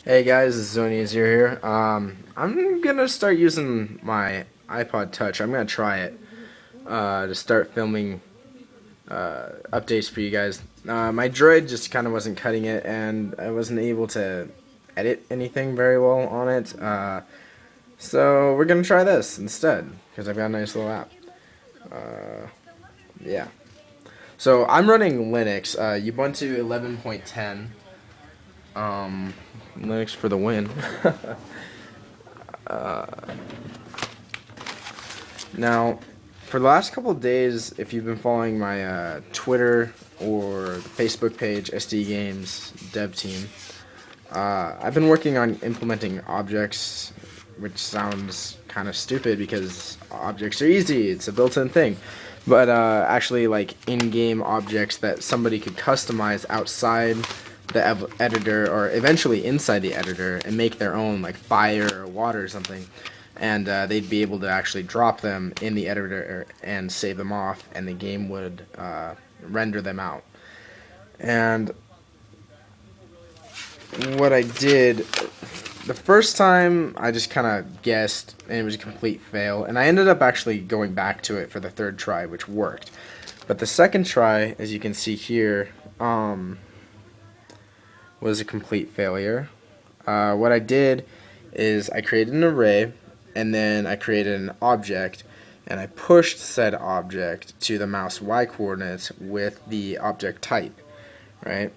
Hey guys, it's Zonies here. I'm gonna start using my iPod Touch. I'm gonna try it to start filming updates for you guys. My Droid just kind of wasn't cutting it, and I wasn't able to edit anything very well on it. So we're gonna try this instead because I've got a nice little app. Yeah. So I'm running Linux, Ubuntu 11.10. Linux for the win. Now, for the last couple of days, if you've been following my Twitter or the Facebook page, SD Games Dev Team, I've been working on implementing objects, which sounds kind of stupid because objects are easy. It's a built-in thing. But actually, like in-game objects that somebody could customize outside the editor or eventually inside the editor and make their own, like fire or water or something, and they'd be able to actually drop them in the editor and save them off, and the game would render them out. And what I did the first time, I just kind of guessed, and it was a complete fail, and I ended up actually going back to it for the third try, which worked. But the second try, as you can see here, was a complete failure. What I did is I created an array, and then I created an object, and I pushed said object to the mouse Y coordinates with the object type, right?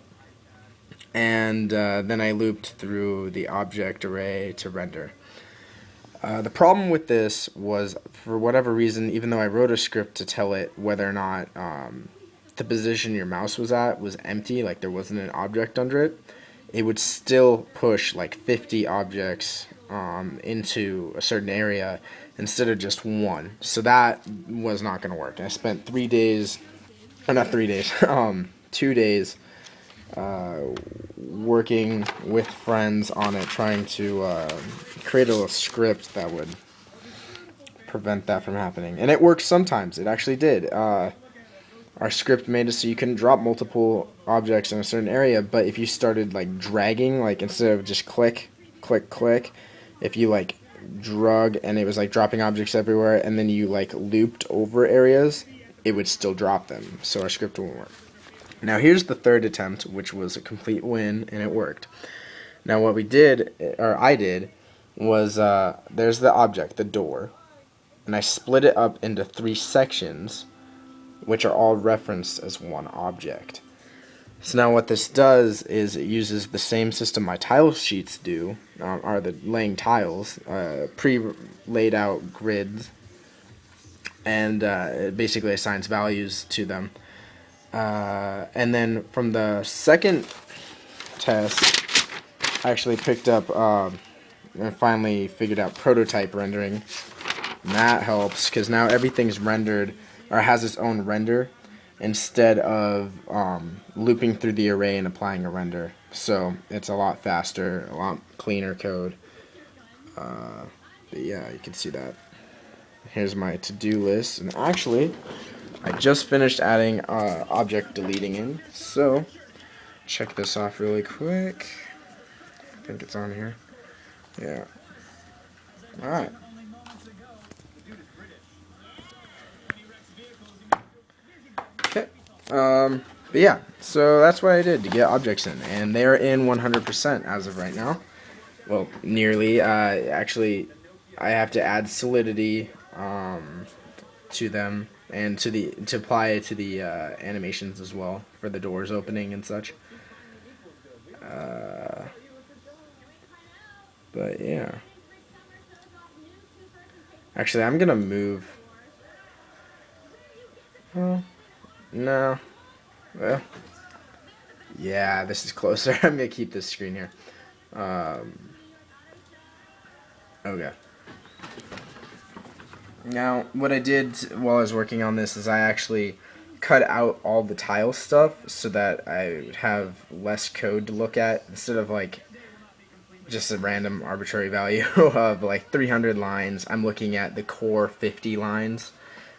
And then I looped through the object array to render. The problem with this was, for whatever reason, even though I wrote a script to tell it whether or not the position your mouse was at was empty, like there wasn't an object under it, it would still push like 50 objects into a certain area instead of just one. So that was not going to work. I spent 3 days, or not 3 days, 2 days working with friends on it, trying to create a little script that would prevent that from happening. And it worked sometimes. It actually did. Our script made it so you couldn't drop multiple objects in a certain area, but if you started like dragging, like instead of just click, click, click, if you like drug and it was like dropping objects everywhere, and then you like looped over areas, it would still drop them. So our script wouldn't work. Now here's the third attempt, which was a complete win, and it worked. Now what we did, or I did, was there's the object, the door, and I split it up into 3 sections, which are all referenced as one object. So now what this does is it uses the same system my tile sheets do, are the laying tiles, pre-laid out grids, and it basically assigns values to them. And then from the second test, I actually picked up and finally figured out prototype rendering. And that helps because now everything's rendered or has its own render instead of looping through the array and applying a render. So it's a lot faster, a lot cleaner code. But yeah, you can see that. Here's my to-do list, and actually I just finished adding object deleting in, so check this off really quick. I think it's on here. Yeah. Alright. Okay. But yeah, so that's what I did to get objects in, and they're in 100% as of right now. Well, nearly. Actually, I have to add solidity to them and to apply it to the animations as well for the doors opening and such. But yeah. Actually, I'm gonna move. Oh, no. Well, yeah, this is closer. I'm gonna keep this screen here. Okay. Now, what I did while I was working on this is I actually cut out all the tile stuff so that I would have less code to look at instead of like just a random arbitrary value of like 300 lines. I'm looking at the core 50 lines,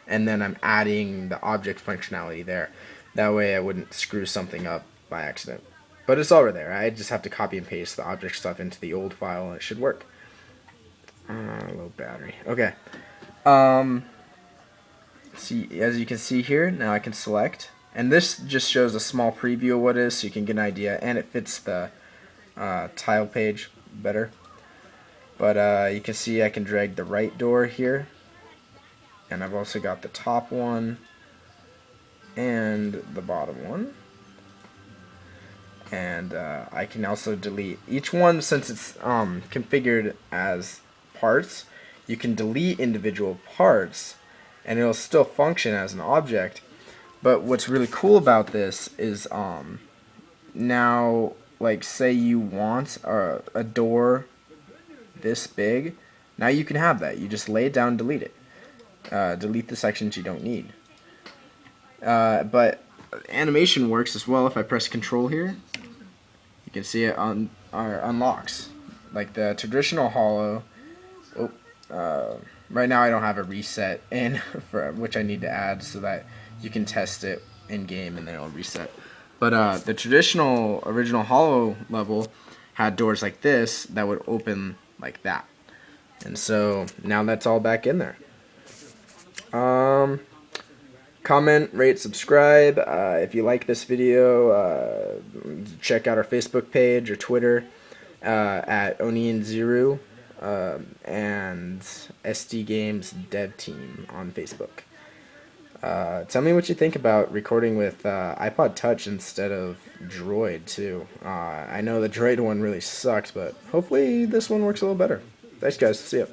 and then I'm adding the object functionality there. That way I wouldn't screw something up by accident. but it's already there. I just have to copy and paste the object stuff into the old file, and it should work. Low battery. Okay. See, as you can see here, now I can select, and this just shows a small preview of what it is, so you can get an idea, and it fits the tile page better. But you can see I can drag the right door here, and I've also got the top one and the bottom one. And I can also delete each one. Since it's configured as parts, you can delete individual parts and it'll still function as an object. But what's really cool about this is now, like, say you want a door this big, now you can have that. You just lay it down and delete it. Delete the sections you don't need. But animation works as well. If I press Control here, you can see it unlocks. Like the traditional Hollow. Right now I don't have a reset in, for which I need to add so that you can test it in game and then it'll reset. But the traditional original Hollow level had doors like this that would open like that. And so now that's all back in there. Comment, rate, subscribe. If you like this video, check out our Facebook page or Twitter at OnianZero and SD Games Dev Team on Facebook. Tell me what you think about recording with iPod Touch instead of Droid too. I know the Droid one really sucks, but hopefully this one works a little better. Thanks guys, see ya.